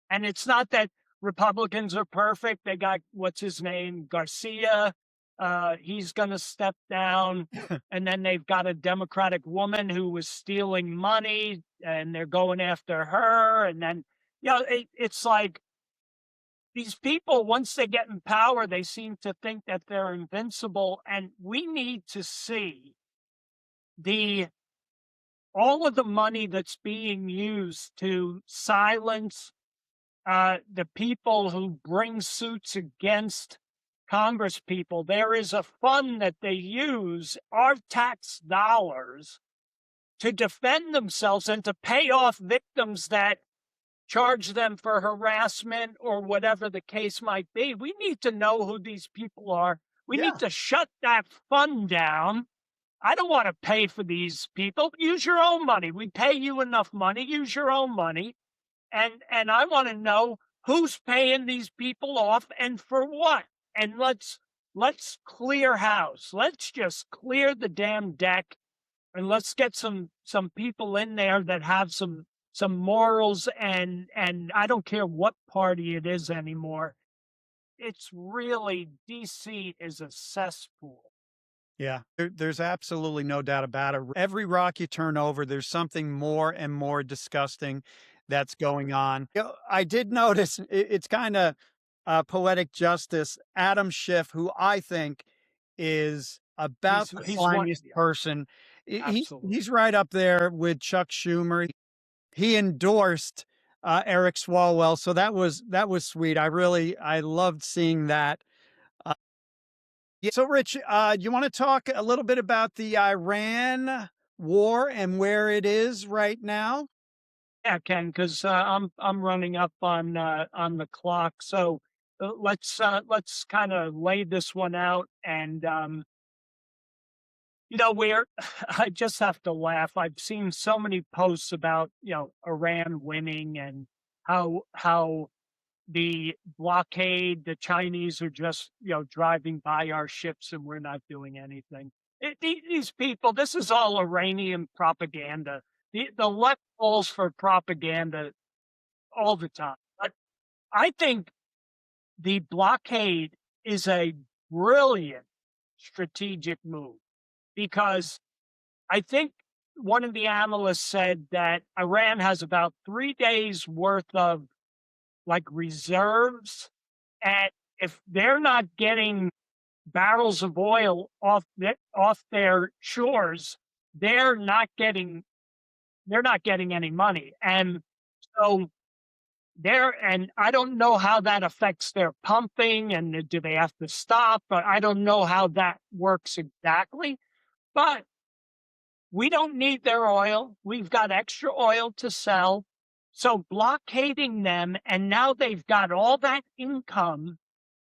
and it's not that Republicans are perfect. They got, what's his name, Garcia. He's going to step down, and then they've got a Democratic woman who was stealing money, and they're going after her. And then, it's like, these people, once they get in power, they seem to think that they're invincible. And we need to see all of the money that's being used to silence the people who bring suits against Congress people, there is a fund that they use, our tax dollars, to defend themselves and to pay off victims that charge them for harassment or whatever the case might be. We need to know who these people are. We Yeah. need to shut that fund down. I don't want to pay for these people. Use your own money. We pay you enough money. Use your own money. And I want to know who's paying these people off and for what. And let's clear house. Let's just clear the damn deck, and let's get some people in there that have some morals, and I don't care what party it is anymore. It's really, DC is a cesspool. Yeah, there's absolutely no doubt about it. Every rock you turn over, there's something more and more disgusting that's going on. I did notice it's kind of poetic justice. Adam Schiff, who I think is about the He's one, finest person, absolutely. he's right up there with Chuck Schumer. He endorsed Eric Swalwell, so that was sweet. I loved seeing that. Yeah. So, Rich, you want to talk a little bit about the Iran war and where it is right now? Yeah, Ken, because I'm running up on the clock. So let's kind of lay this one out. And where I just have to laugh. I've seen so many posts about Iran winning and how the blockade, the Chinese are just driving by our ships and we're not doing anything. These people, this is all Iranian propaganda. The left falls for propaganda all the time. But I think the blockade is a brilliant strategic move, because I think one of the analysts said that Iran has about 3 days worth of reserves, and if they're not getting barrels of oil off their shores, they're not getting any money. And so and I don't know how that affects their pumping, and do they have to stop? But I don't know how that works exactly. But we don't need their oil. We've got extra oil to sell. So blockading them, and now they've got all that income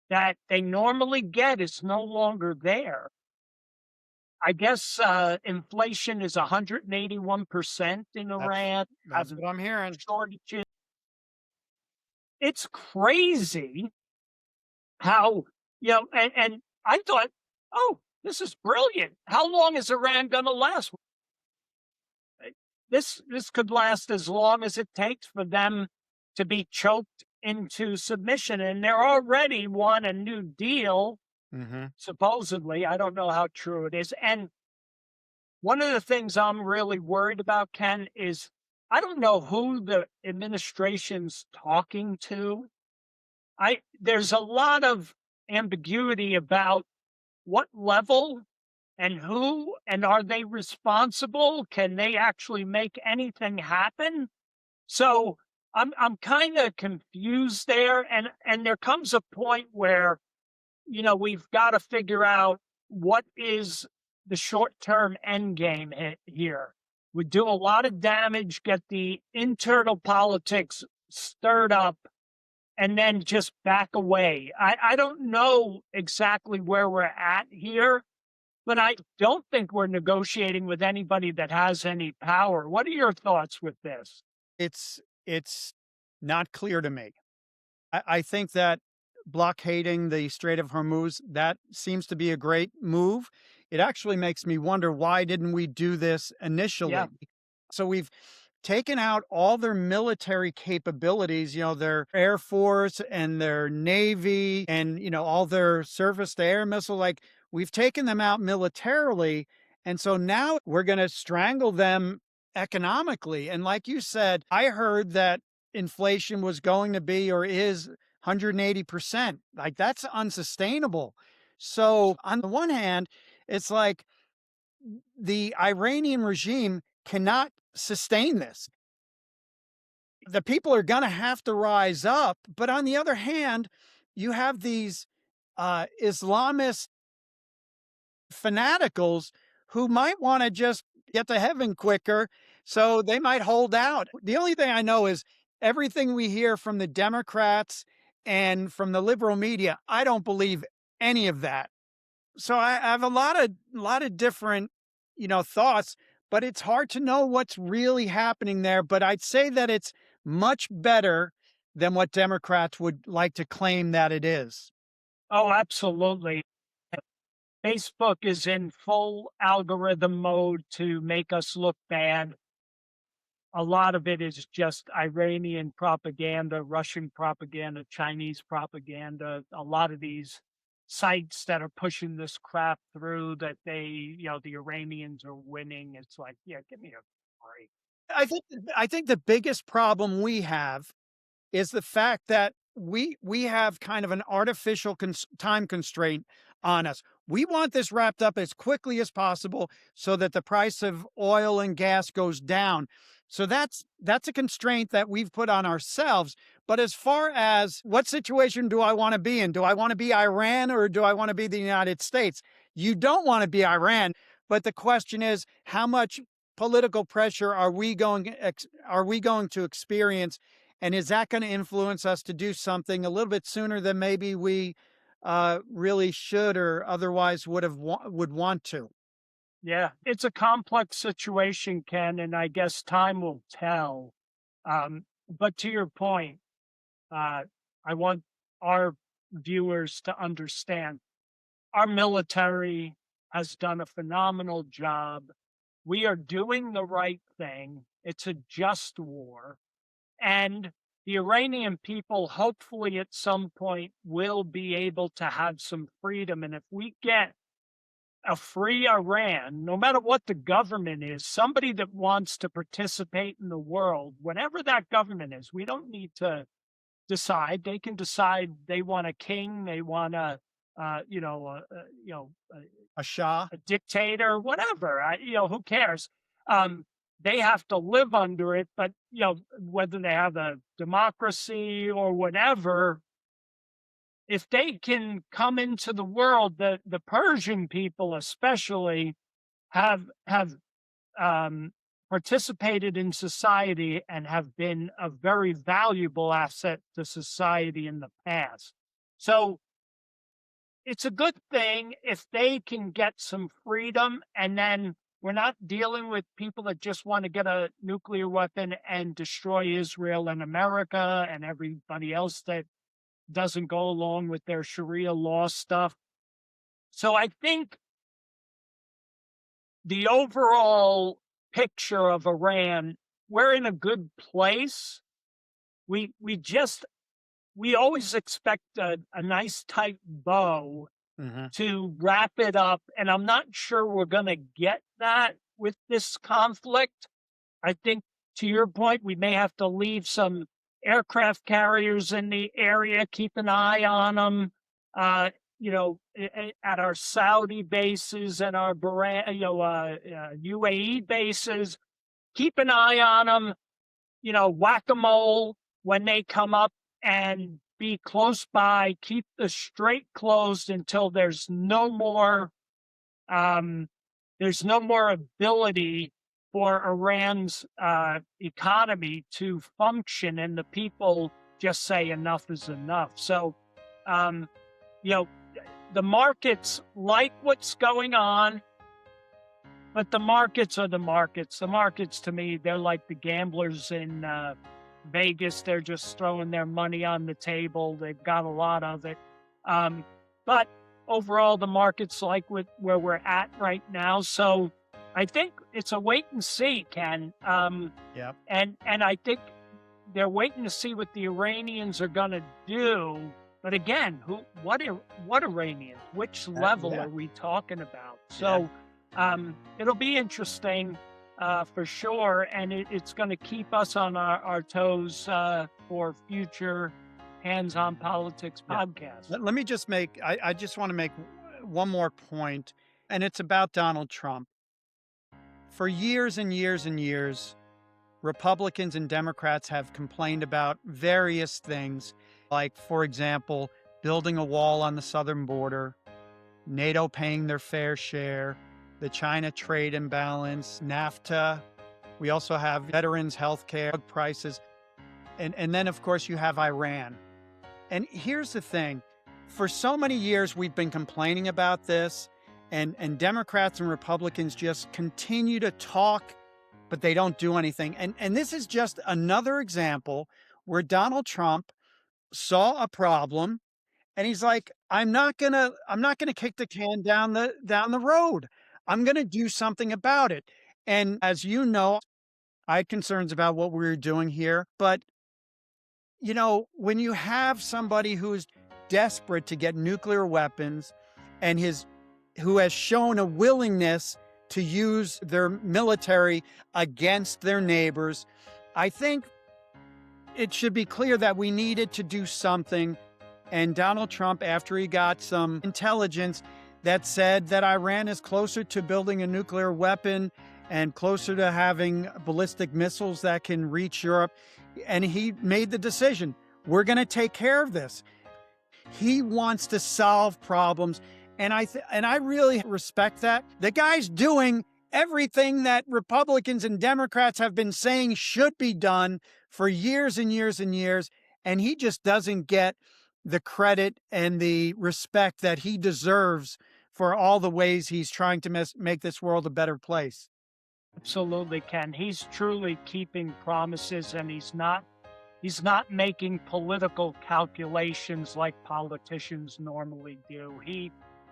that they normally get is no longer there. I guess inflation is 181% in Iran. That's what I'm hearing. Shortages. It's crazy how, and I thought, oh, this is brilliant. How long is Iran going to last? This could last as long as it takes for them to be choked into submission. And they're already won a new deal, supposedly. I don't know how true it is. And one of the things I'm really worried about, Ken, is I don't know who the administration's talking to. There's a lot of ambiguity about what level and who, and are they responsible? Can they actually make anything happen? So I'm kind of confused there, and there comes a point where we've got to figure out what is the short-term end game here. We do a lot of damage, get the internal politics stirred up, and then just back away. I don't know exactly where we're at here, but I don't think we're negotiating with anybody that has any power. What are your thoughts with this? It's not clear to me. I think that blockading the Strait of Hormuz, that seems to be a great move. It actually makes me wonder, why didn't we do this initially? Yeah. So we've taken out all their military capabilities, their Air Force and their Navy and, all their surface-to-air missile. We've taken them out militarily. And so now we're going to strangle them economically. And like you said, I heard that inflation was going to be, or is, 180%. That's unsustainable. So on the one hand, it's like the Iranian regime cannot sustain this. The people are going to have to rise up. But on the other hand, you have these Islamist fanaticals who might want to just get to heaven quicker. So they might hold out. The only thing I know is everything we hear from the Democrats and from the liberal media, I don't believe any of that. So I have a lot of different, thoughts, but it's hard to know what's really happening there. But I'd say that it's much better than what Democrats would like to claim that it is. Oh, absolutely. Facebook is in full algorithm mode to make us look bad. A lot of it is just Iranian propaganda, Russian propaganda, Chinese propaganda. A lot of these sites that are pushing this crap through that the Iranians are winning. It's like, yeah, give me a break. I think the biggest problem we have is the fact that we have kind of an artificial time constraint on us. We want this wrapped up as quickly as possible so that the price of oil and gas goes down. So that's a constraint that we've put on ourselves. But as far as what situation do I want to be in? Do I want to be Iran or do I want to be the United States? You don't want to be Iran, but the question is how much political pressure are we going to experience, and is that going to influence us to do something a little bit sooner than maybe we really should or otherwise would want to? Yeah, it's a complex situation, Ken, and I guess time will tell. But to your point, I want our viewers to understand our military has done a phenomenal job. We are doing the right thing. It's a just war. And the Iranian people, hopefully at some point, will be able to have some freedom. And if we get a free Iran, no matter what the government is, somebody that wants to participate in the world, whatever that government is, we don't need to decide. They can decide they want a king, they want A Shah? a dictator, whatever. Who cares? They have to live under it, but whether they have a democracy or whatever, if they can come into the world, the Persian people especially have participated in society and have been a very valuable asset to society in the past. So it's a good thing if they can get some freedom, and then we're not dealing with people that just want to get a nuclear weapon and destroy Israel and America and everybody else that doesn't go along with their Sharia law stuff. So I think the overall picture of Iran, we're in a good place. We always expect a nice tight bow Mhm. to wrap it up, and I'm not sure we're going to get that with this conflict. I think, to your point, we may have to leave some aircraft carriers in the area, keep an eye on them, at our Saudi bases and our UAE bases. Keep an eye on them, whack-a-mole when they come up, and be close by. Keep the strait closed until there's no more ability for Iran's economy to function, and the people just say enough is enough. So, the markets like what's going on, but the markets are the markets. The markets, to me, they're like the gamblers in Vegas. They're just throwing their money on the table. They've got a lot of it. But overall, the market's like where we're at right now. So I think it's a wait and see, Ken. Yep. And I think they're waiting to see what the Iranians are going to do. But again, what Iranians? Which level Yeah. are we talking about? So it'll be interesting for sure, and it's going to keep us on our toes for future Hands on Politics Yeah. podcasts. Let me just I just want to make one more point, and it's about Donald Trump. For years and years and years, Republicans and Democrats have complained about various things, like, for example, building a wall on the southern border, NATO paying their fair share, the China trade imbalance, NAFTA. We also have veterans' health care prices. And then, of course, you have Iran. And here's the thing. For so many years, we've been complaining about this, and Democrats and Republicans just continue to talk, but they don't do anything. And this is just another example where Donald Trump saw a problem, and he's like, I'm not gonna kick the can down the road. I'm gonna do something about it. And as you know, I had concerns about what we were doing here, but when you have somebody who's desperate to get nuclear weapons and who has shown a willingness to use their military against their neighbors, I think it should be clear that we needed to do something. And Donald Trump, after he got some intelligence that said that Iran is closer to building a nuclear weapon and closer to having ballistic missiles that can reach Europe, and he made the decision, we're going to take care of this. He wants to solve problems, and I really respect that. The guy's doing everything that Republicans and Democrats have been saying should be done for years and years and years, and he just doesn't get the credit and the respect that he deserves for all the ways he's trying to make this world a better place. Absolutely, Ken. He's truly keeping promises, and he's not making political calculations like politicians normally do.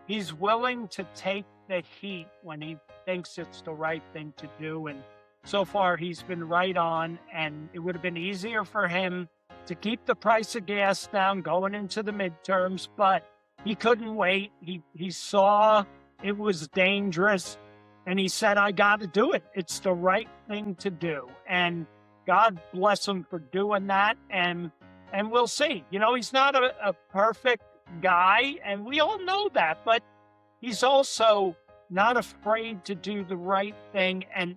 He's willing to take the heat when he thinks it's the right thing to do, and so far he's been right on. And it would have been easier for him to keep the price of gas down going into the midterms, but he couldn't wait. He saw it was dangerous, and he said, I got to do it. It's the right thing to do. And God bless him for doing that. And we'll see. He's not a perfect guy, and we all know that, but he's also not afraid to do the right thing. And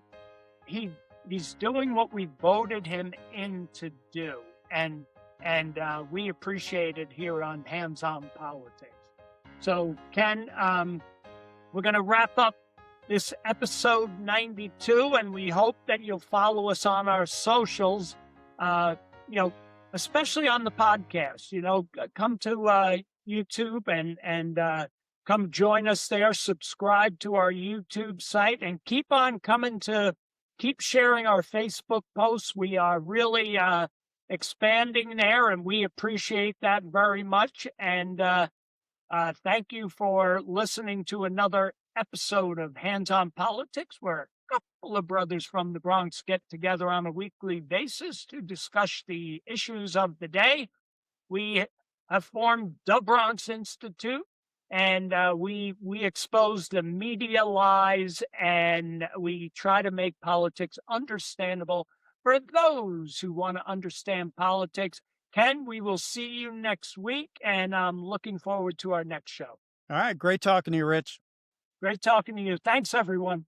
he's doing what we voted him in to do. And we appreciate it here on Hands On Politics. So, Ken, we're going to wrap up this episode 92, and we hope that you'll follow us on our socials, especially on the podcast. Come to YouTube and come join us there. Subscribe to our YouTube site, and keep on coming to keep sharing our Facebook posts. We are really expanding there, and we appreciate that very much. And thank you for listening to another episode of Hands On Politics, where a couple of brothers from the Bronx get together on a weekly basis to discuss the issues of the day. We have formed the Bronx Institute, and we expose the media lies, and we try to make politics understandable for those who want to understand politics. Ken, we will see you next week, and I'm looking forward to our next show. All right. Great talking to you, Rich. Great talking to you. Thanks, everyone.